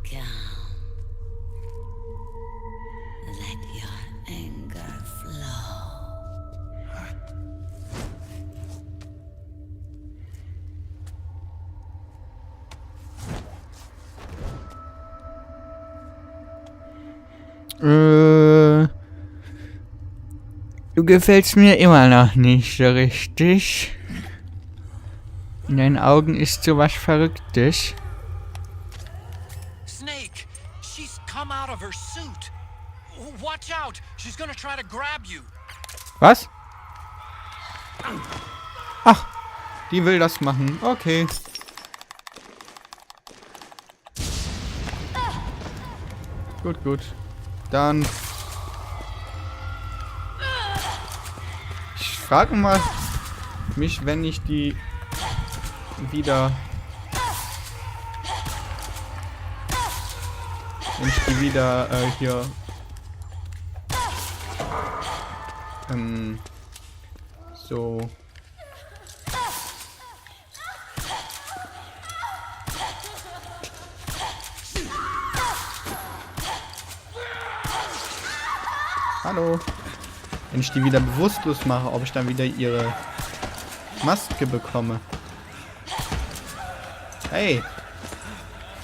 calm. Let your anger flow. Du gefällst mir immer noch nicht so richtig. In deinen Augen ist so was Verrücktes. Snake, she's come out of her suit. Watch out, she's gonna try to grab you. Was? Ach, die will das machen. Okay. Gut, gut. Dann... Ich frage mal mich, wenn ich die wieder... Wenn ich die wieder hier... so... Hallo. Wenn ich die wieder bewusstlos mache, ob ich dann wieder ihre Maske bekomme. Hey.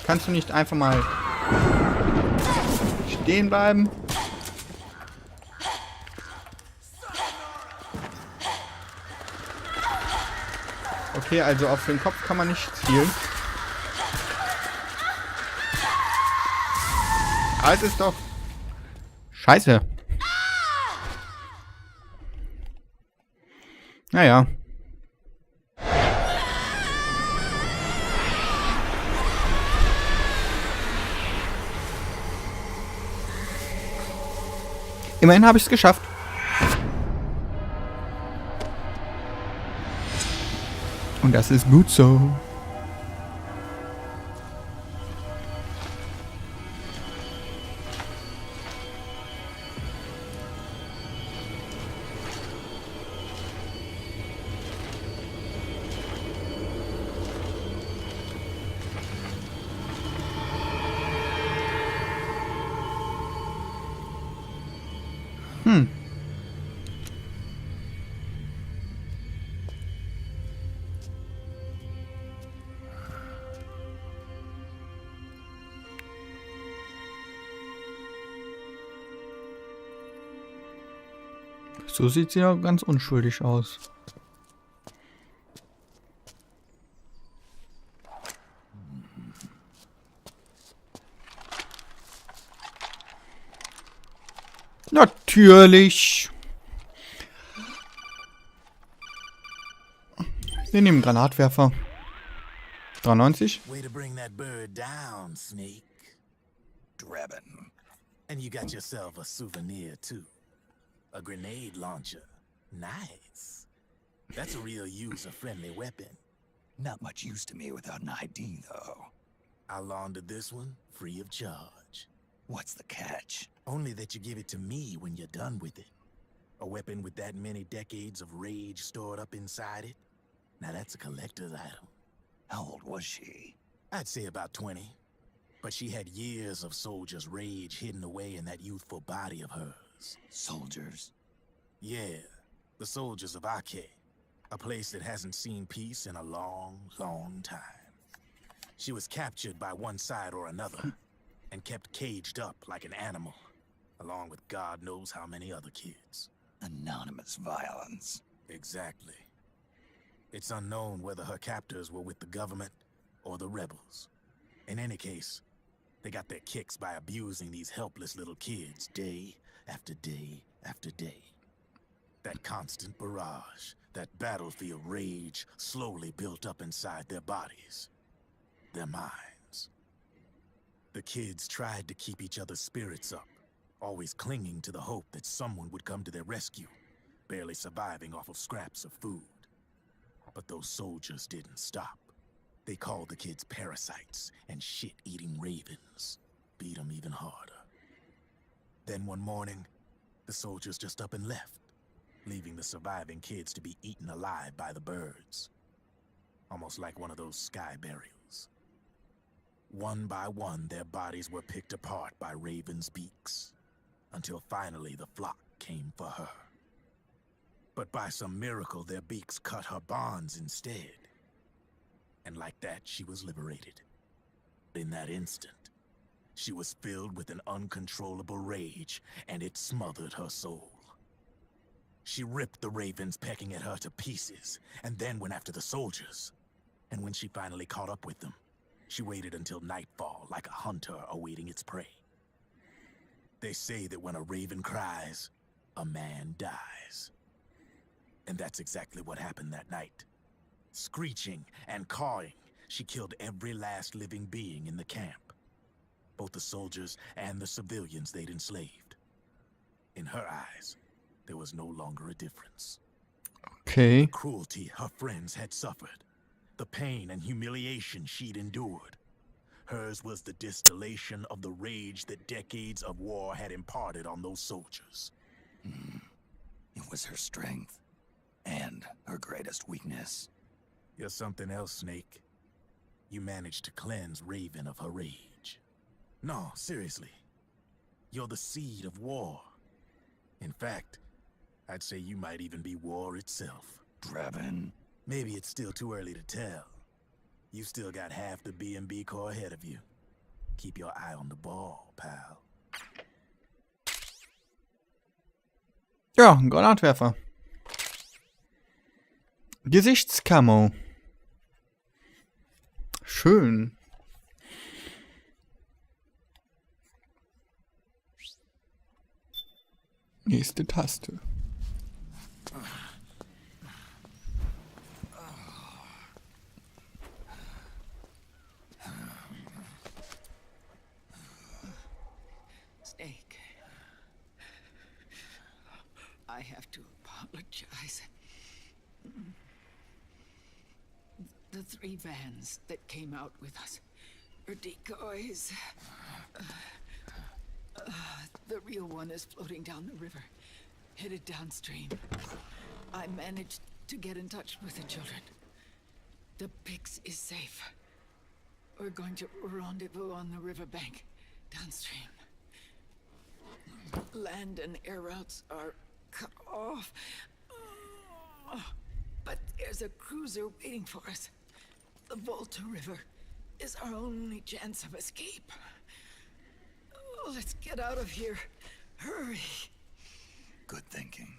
Kannst du nicht einfach mal stehen bleiben? Okay, also auf den Kopf kann man nicht zielen. Ah, es ist doch... Scheiße. Naja. Immerhin habe ich es geschafft. Und das ist gut so. So sieht sie ja ganz unschuldig aus. Natürlich. Wir nehmen Granatwerfer. 93. Way to bring that bird down, Snake. Drabbin'. And you got yourself a souvenir, too. A grenade launcher. Nice. That's a real user-friendly weapon. Not much use to me without an ID, though. I'll launder this one free of charge. What's the catch? Only that you give it to me when you're done with it. A weapon with that many decades of rage stored up inside it? Now that's a collector's item. How old was she? I'd say about 20. But she had years of soldiers' rage hidden away in that youthful body of hers. Soldiers? Yeah, the soldiers of Ake. A place that hasn't seen peace in a long, long time. She was captured by one side or another, and kept caged up like an animal, along with God knows how many other kids. Anonymous violence. Exactly. It's unknown whether her captors were with the government or the rebels. In any case, they got their kicks by abusing these helpless little kids day after day after day. That constant barrage, that battlefield rage slowly built up inside their bodies, their minds. The kids tried to keep each other's spirits up, always clinging to the hope that someone would come to their rescue, barely surviving off of scraps of food. But those soldiers didn't stop. They called the kids parasites and shit-eating ravens, beat them even harder. Then one morning, the soldiers just up and left, leaving the surviving kids to be eaten alive by the birds. Almost like one of those sky burials. One by one, their bodies were picked apart by ravens' beaks, until finally the flock came for her. But by some miracle, their beaks cut her bonds instead. And like that, she was liberated. In that instant, she was filled with an uncontrollable rage, and it smothered her soul. She ripped the ravens pecking at her to pieces, and then went after the soldiers. And when she finally caught up with them, she waited until nightfall like a hunter awaiting its prey. They say that when a raven cries, a man dies. And that's exactly what happened that night. Screeching and cawing, she killed every last living being in the camp. Both the soldiers and the civilians they'd enslaved. In her eyes, there was no longer a difference. Okay. The cruelty her friends had suffered, the pain and humiliation she'd endured. Hers was the distillation of the rage that decades of war had imparted on those soldiers. It was her strength and her greatest weakness. You're something else, Snake. You managed to cleanse Raven of her rage. No, seriously. You're the seed of war. In fact, I'd say you might even be war itself. Draven. Maybe it's still too early to tell. You still got half the B&B Corps ahead of you. Keep your eye on the ball, pal. Ja, ein Granatwerfer. Gesichtskamo. Schön. Nächste Taste. Snake, I have to apologize. The 3 vans that came out with us are decoys. The real one is floating down the river, headed downstream. I managed to get in touch with the children. The Pix is safe. We're going to rendezvous on the riverbank, downstream. Land and air routes are cut off. But there's a cruiser waiting for us. The Volta River is our only chance of escape. Let's get out of here. Hurry. Good thinking.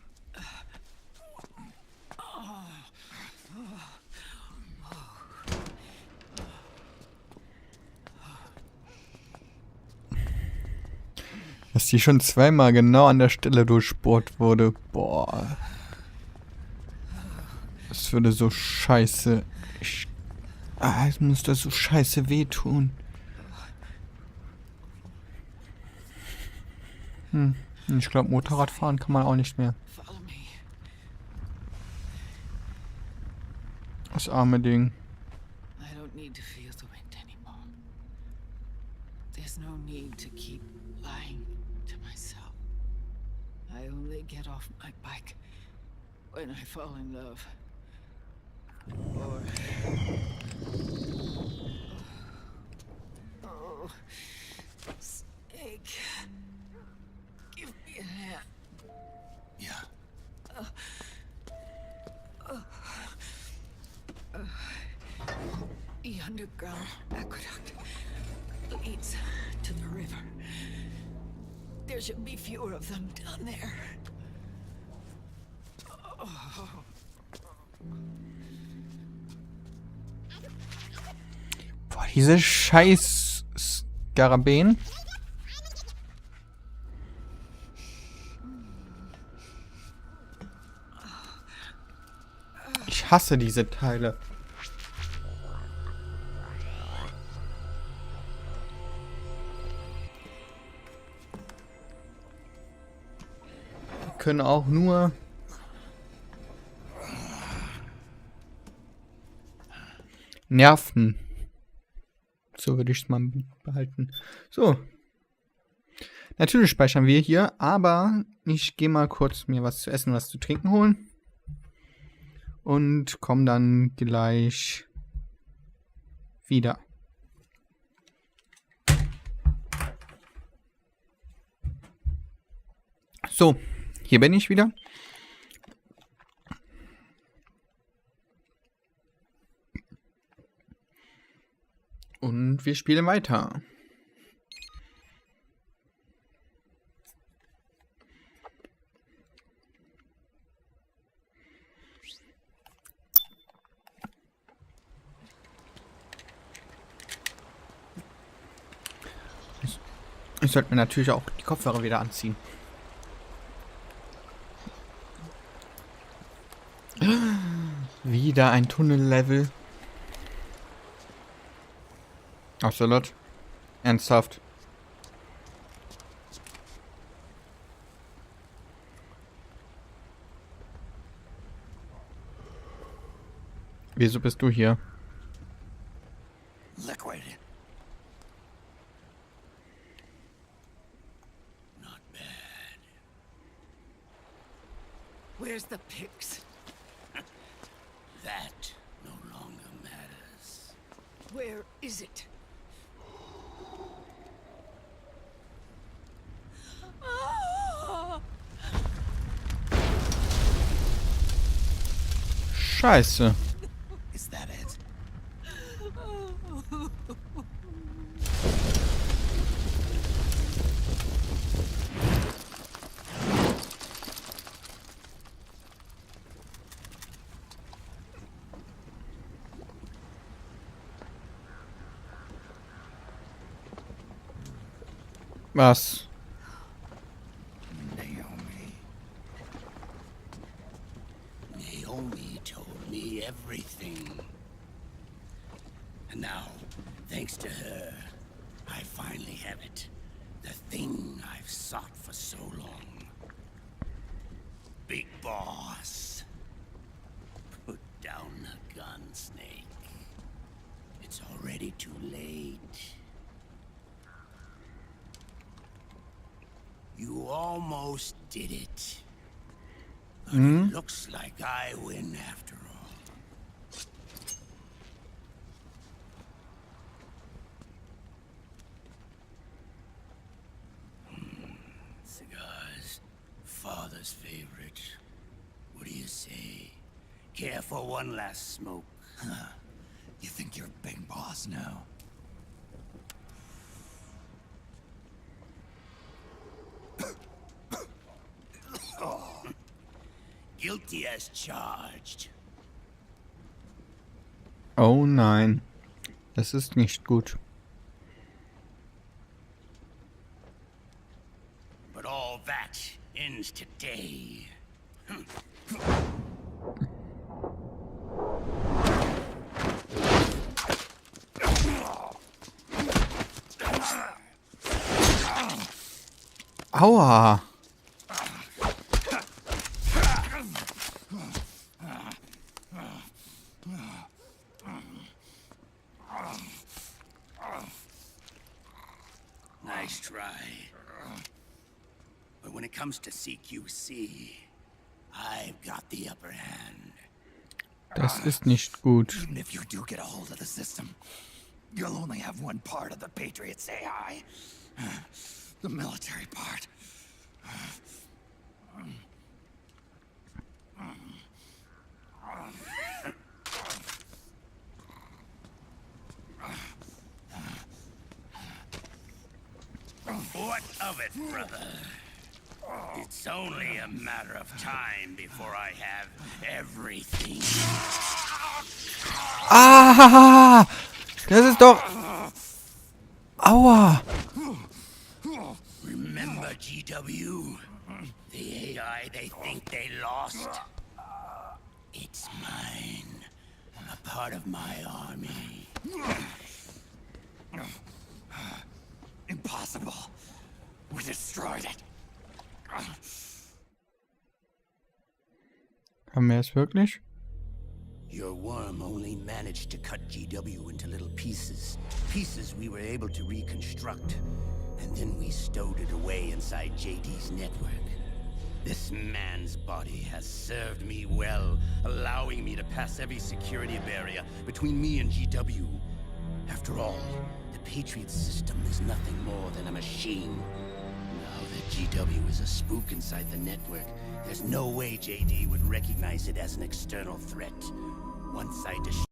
Dass die schon zweimal genau an der Stelle durchbohrt wurde. Boah. Das würde so scheiße. Es muss das so scheiße wehtun. Ich glaube, Motorradfahren kann man auch nicht mehr. Follow me. Das arme Ding. I don't need to feel the wind anymore. There's no need to keep lying to myself. I only get off my bike when I fall in love. Or... Oh, Snake. Give me a hand. Yeah. The underground aqueduct leads to the river. There should be fewer of them down there. Boah, diese scheiß Skarabäen. Ich hasse diese Teile. Die können auch nur nerven. So würde ich es mal behalten. So. Natürlich speichern wir hier, aber ich gehe mal kurz mir was zu essen, was zu trinken holen. Und komme dann gleich wieder. So, hier bin ich wieder. Und wir spielen weiter. Ich sollte mir natürlich auch die Kopfhörer wieder anziehen. Wieder ein Tunnellevel. Absolut. Ernsthaft. Wieso bist du hier? Liquid. Not bad. Where's the pigs? That no longer matters. Where is it? Ah! Scheiße. Is that it? Was? Naomi told me everything. And now, thanks to her, I finally have it. The thing I've sought for so long. Big Boss. Put down the gun, Snake. It's already too late. You almost did it. But it looks like I win after all. Cigars. Father's favorite. What do you say? Care for one last smoke? Huh. You think you're Big Boss now? Guilty as charged. Oh nein. Das ist nicht gut. But all that ends today. Aua. Nice try. But when it comes to CQC, I've got the upper hand. Das ist nicht gut. Even if you do get a hold of the system, you'll only have one part of the Patriots AI. The military part. What of it, brother? It's only a matter of time before I have everything. Ah! Das ist doch... Aua! Remember GW? The AI they think they lost? It's mine. A part of my army. Impossible. We destroyed it. Haben wir es wirklich? Your worm only managed to cut GW into little pieces. Pieces we were able to reconstruct. And then we stowed it away inside JD's network. This man's body has served me well, allowing me to pass every security barrier between me and GW. After all, the Patriots system is nothing more than a machine. Oh, the GW is a spook inside the network. There's no way JD would recognize it as an external threat. Once I